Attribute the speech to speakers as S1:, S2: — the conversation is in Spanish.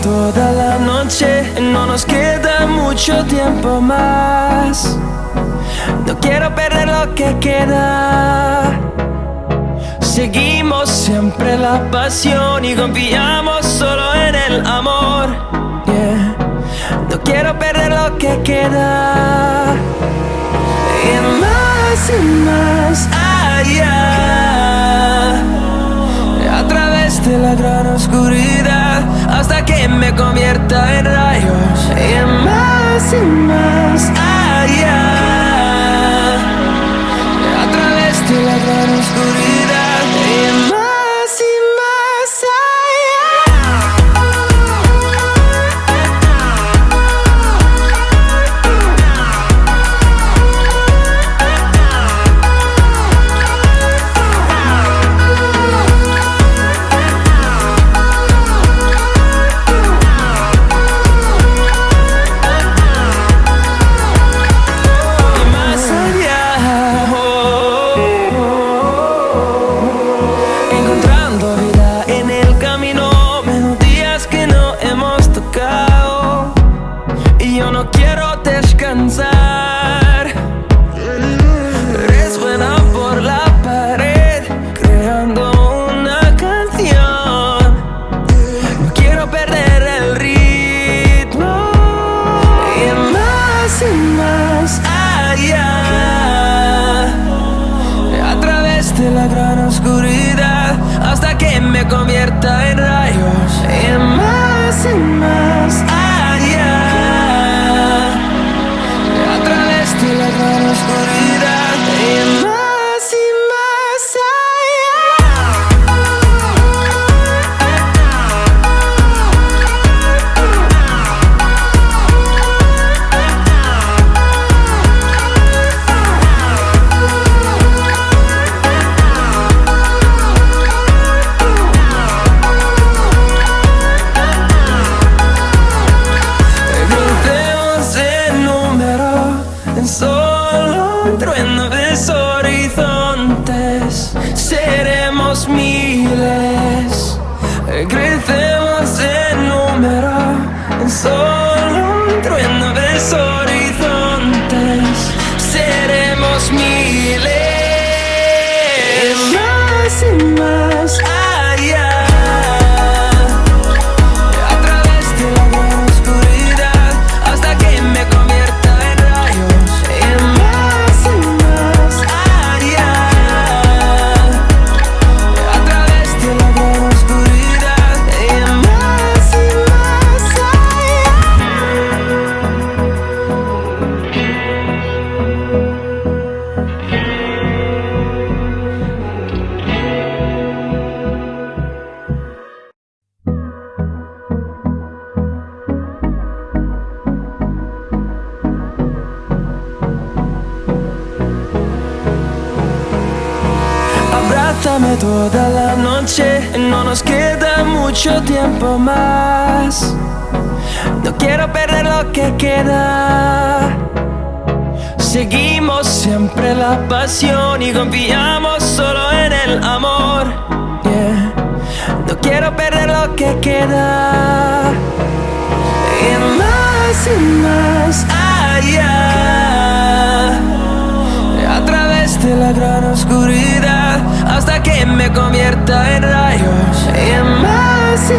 S1: toda la noche, no nos queda mucho tiempo más. No quiero perder lo que queda. Seguimos siempre la pasión y confiamos solo en el amor. Yeah. No quiero perder lo que queda. Y más allá, a través de la gran oscuridad, hasta que me convierta en rayos. Y más allá, a través de la gran oscuridad. Y más resuena por la pared, creando una canción. No quiero perder el ritmo. Y más allá, a través de la gran oscuridad, hasta que me convierta en rayos. Y más allá, a través de la gran oscuridad. Y más solo un trueno de horizontes, seremos miles, crecemos en número, en solo un trueno de horizontes, seremos miles. Y más allá, a través de la gran oscuridad, hasta que me convierta en rayos. Abrázame toda la noche, no nos queda mucho tiempo más. No quiero perder lo que queda. Seguimos siempre la pasión y confiamos solo en el amor. Yeah. No quiero perder lo que queda. Y más allá, a través de la gran oscuridad, hasta que me convierta en rayos. Y más